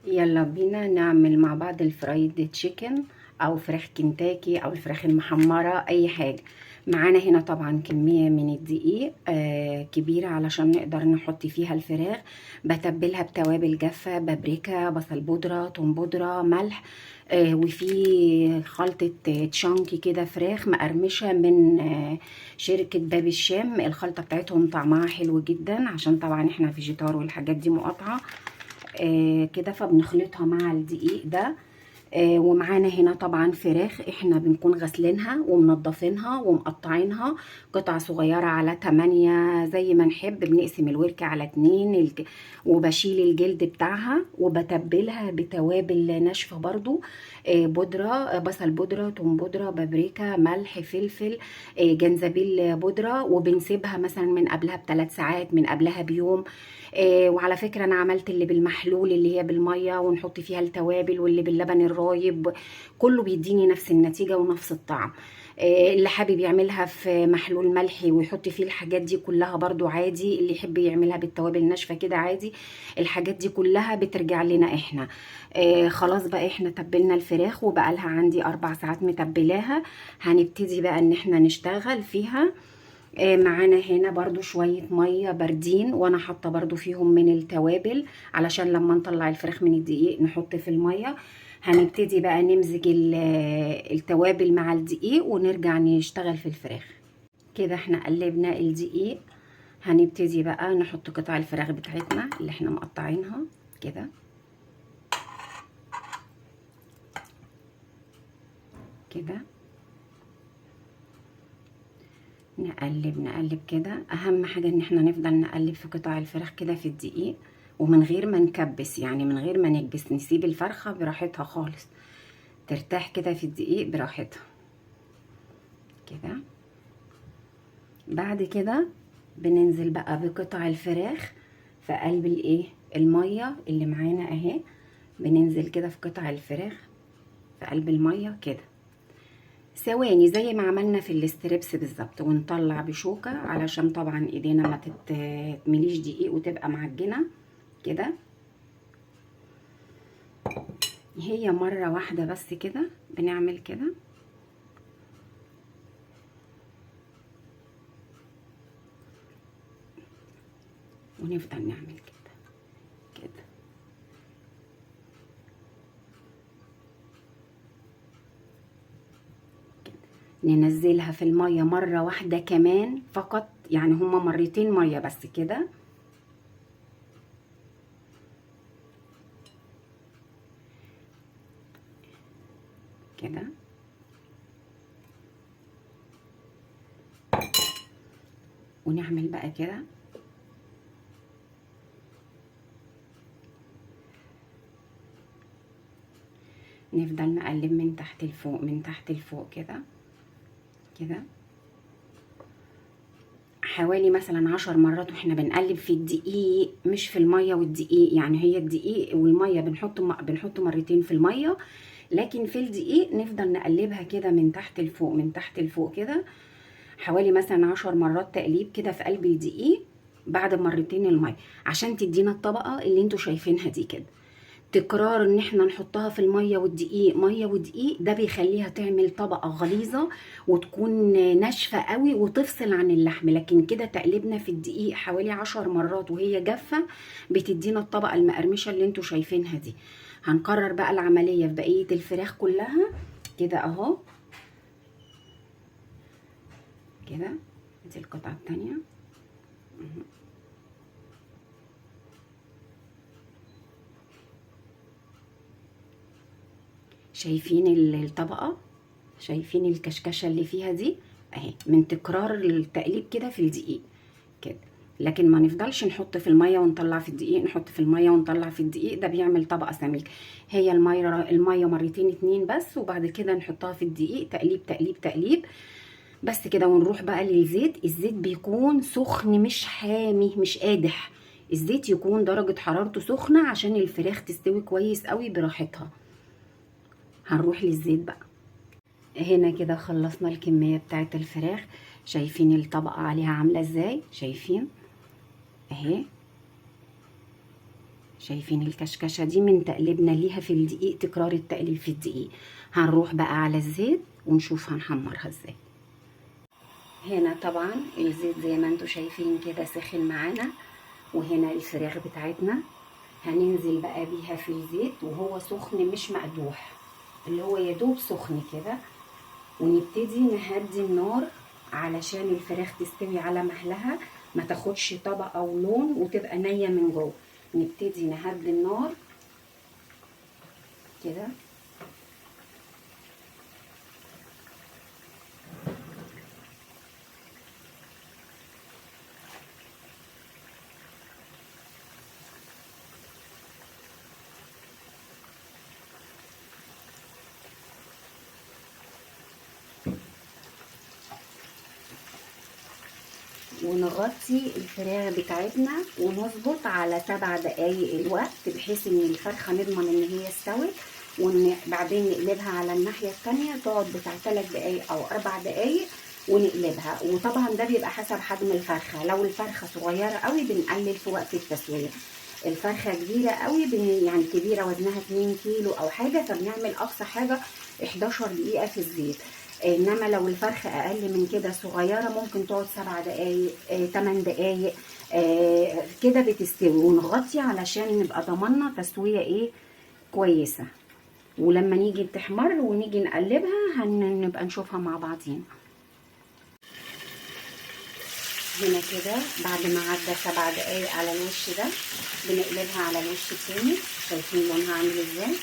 يلا بينا نعمل مع بعض الفرايد تشيكن او فراخ كنتاكي او الفراخ المحمرة اي حاجة. معانا هنا طبعا كمية من الدقيق كبيرة علشان نقدر نحط فيها الفراخ. بتبلها بتوابل جافة، بابريكا، بصل بودرة، توم بودرة، ملح. وفي خلطة تشانكي كده فراخ مقرمشة من شركة باب الشام. الخلطة بتاعتهم طعمها حلو جدا عشان طبعا احنا فيجيتار والحاجات دي مقاطعة كده، فبنخلطها مع الدقيق ده. ومعانا هنا طبعا فراخ احنا بنكون غسلينها ومنضفينها ومقطعينها قطع صغيرة على 8 زي ما نحب. بنقسم الورك على 2 وبشيل الجلد بتاعها وبتبلها بتوابل ناشفة برضو. بودرة، بصل بودرة، توم بودرة، بابريكا، ملح، فلفل، جنزبيل بودرة. وبنسيبها مثلا من قبلها ب3 ساعات، من قبلها بيوم. وعلى فكرة انا عملت اللي بالمحلول اللي هي بالمية ونحط فيها التوابل، واللي باللبن الرايب كله بيديني نفس النتيجة ونفس الطعم. اللي حابب يعملها في محلول ملحي ويحط فيه الحاجات دي كلها برضو عادي، اللي يحب يعملها بالتوابل ناشفة كده عادي. الحاجات دي كلها بترجع لنا احنا. خلاص بقى احنا تبلنا الفراخ وبقى لها عندي 4 ساعات متبلاها. هنبتدي بقى ان احنا نشتغل فيها. معانا هنا برضو شوية مية باردين وانا حاطة برضو فيهم من التوابل علشان لما نطلع الفراخ من الدقيق نحط في المية. هنبتدي بقى نمزج التوابل مع الدقيق ونرجع نشتغل في الفراخ. كده احنا قلبنا الدقيق. هنبتدي بقى نحط قطع الفراخ بتاعتنا اللي احنا مقطعينها كده كده. نقلب نقلب كده. اهم حاجة ان احنا نفضل نقلب في قطع الفراخ كده في الدقيق، ومن غير ما نكبس، يعني من غير ما نكبس، نسيب الفرخة براحتها خالص ترتاح كده في الدقيق براحتها كده. بعد كده بننزل بقى بقطع الفراخ في قلب المية اللي معانا اهي. بننزل كده في قطع الفراخ في قلب المية كده ثواني زي ما عملنا في الاستريبس بالظبط، ونطلع بشوكة علشان طبعا ايدينا ما تتمليش دقيق وتبقى معجنة كده. هي مرة واحدة بس كده بنعمل كده. ونفضل نعمل كده كده. ننزلها في المية مرة واحدة كمان فقط، يعني هما مرتين مية بس كده. كده ونعمل بقى كده. نفضل نقلب من تحت لفوق من تحت لفوق كده كده حوالي مثلا 10 مرات واحنا بنقلب في الدقيق، مش في المية والدقيق. يعني هي الدقيق والمية بنحط مرتين في المية، لكن في الدقيق نفضل نقلبها كده من تحت لفوق من تحت لفوق كده. حوالي مثلا 10 مرات تقليب كده في قلب الدقيق بعد مرتين المية، عشان تدينا الطبقة اللي انتوا شايفينها دي كده. تكرار ان احنا نحطها في المية والدقيق، مية ودقيق، ده بيخليها تعمل طبقة غليظة وتكون ناشفة قوي وتفصل عن اللحم. لكن كده تقلبنا في الدقيق حوالي 10 مرات وهي جافة بتدينا الطبقة المقرمشة اللي انتوا شايفينها دي. هنكرر بقى العملية في بقية الفراخ كلها كده اهو كده. دي القطعة التانية. شايفين الطبقة؟ شايفين الكشكشة اللي فيها دي اهي من تكرار التقليب كده في الدقيق كده. لكن ما نفضلش نحط في المية ونطلع في الدقيق، نحط في المية ونطلع في الدقيق، ده بيعمل طبقة سميك. هي المية مرتين 2 بس، وبعد كده نحطها في الدقيق تقليب تقليب تقليب بس كده. ونروح بقى للزيت. الزيت بيكون سخن مش حامي مش قادح. الزيت يكون درجة حرارته سخنة عشان الفراخ تستوي كويس قوي براحتها. هنروح للزيت بقى. هنا كده خلصنا الكمية بتاعت الفراخ. شايفين الطبقة عليها عاملة ازاي؟ شايفين اهي. شايفين الكشكشه دي من تقليبنا ليها في الدقيق، تكرار التقليب في الدقيق. هنروح بقى على الزيت ونشوف هنحمرها ازاي. هنا طبعا الزيت زي ما انتم شايفين كده سخن معانا، وهنا الفراخ بتاعتنا هننزل بقى بيها في الزيت وهو سخن مش مقدوح، اللي هو يدوب سخن كده، ونبتدي نهدي النار علشان الفراخ تستوي على مهلها، ما تاخدش طبق او لون وتبقى نية من جوه. نبتدي نهدي النار كده. ونغطي الفراخ بتاعتنا ونظبط على 7 دقايق الوقت، بحيث ان الفرخه نضمن ان هي استوت، وبعدين نقلبها على الناحيه التانية تقعد بتاع 3 دقايق او 4 دقايق ونقلبها. وطبعا ده بيبقى حسب حجم الفرخه، لو الفرخه صغيره قوي بنقلل في وقت التسويه، الفرخه كبيره قوي يعني كبيره وزنها 2 كيلو او حاجه، فبنعمل اقصى حاجه 11 دقيقه في الزيت. انما لو الفرخه اقل من كده صغيره ممكن تقعد 7 دقايق 8 دقايق كده بتستوي. ونغطي علشان نبقى ضمنا تسويه ايه كويسه، ولما نيجي تحمر ونيجي نقلبها هنبقى نشوفها مع بعضين. هنا كده بعد ما عدى 7 دقايق على الوش ده بنقلبها على الوش التاني. شايفين لونها عامل ازاي؟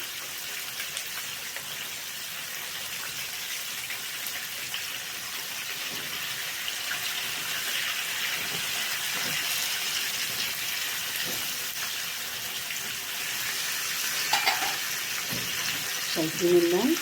شايفين اللون؟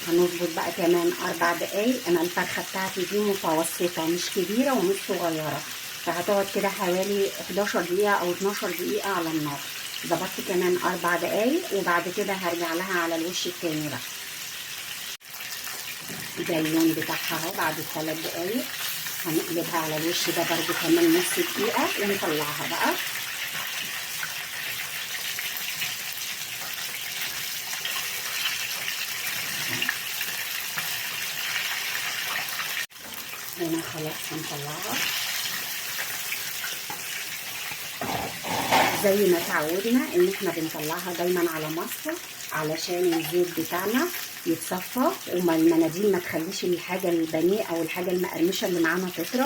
هنظبط بقى كمان 4 دقايق. انا الفرخه بتاعتي دي متوسطه مش كبيره ومش صغيره، فهتقعد كده حوالي 11 دقيقه او 12 دقيقه على النار. ظبطت كمان 4 دقايق وبعد كده هرجع لها على الوش التاني بقى. ده اللون بتاعها اهو بعد 3 دقايق. هنقلبها على الوش ده برده كمان نص دقيقه ونطلعها بقى. هنا خلاص هنطلعها. زي ما اتعودنا ان احنا بنطلعها دايما على مصفى علشان الزيت بتاعنا يتصفى، وما المناديل ما تخليش الحاجه البانيه او الحاجه المقرمشه اللي معانا تطرى.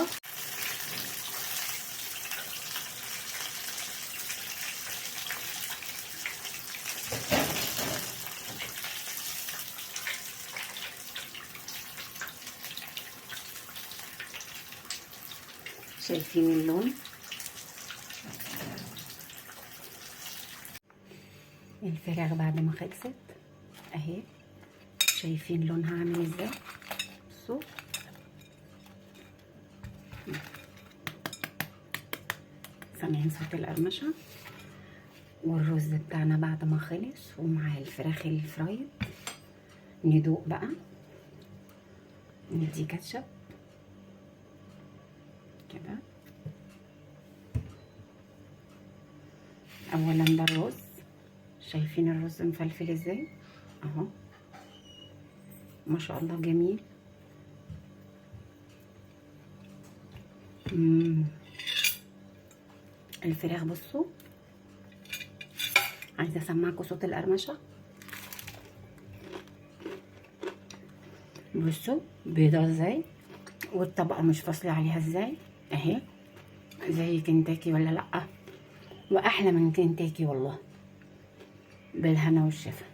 شايفين اللون؟ الفراخ بعد ما خلصت اهي، شايفين لونها عامل ازاي؟ بصوا سامعين صوت القرمشه. والرز بتاعنا بعد ما خلص ومع الفراخ الفرايد ندوق بقى. ندي كاتشب كده. اولا ده الرز، شايفين الرز مفلفل ازاي اهو، ما شاء الله جميل. الفراخ بصوا، عايزه اسمعكم صوت القرمشه. بصوا بيضه ازاي، والطبقه مش فاصله عليها ازاي اهي، زي كنتاكي ولا لا؟ واحلى من كنتاكي والله. بالهنا والشفا.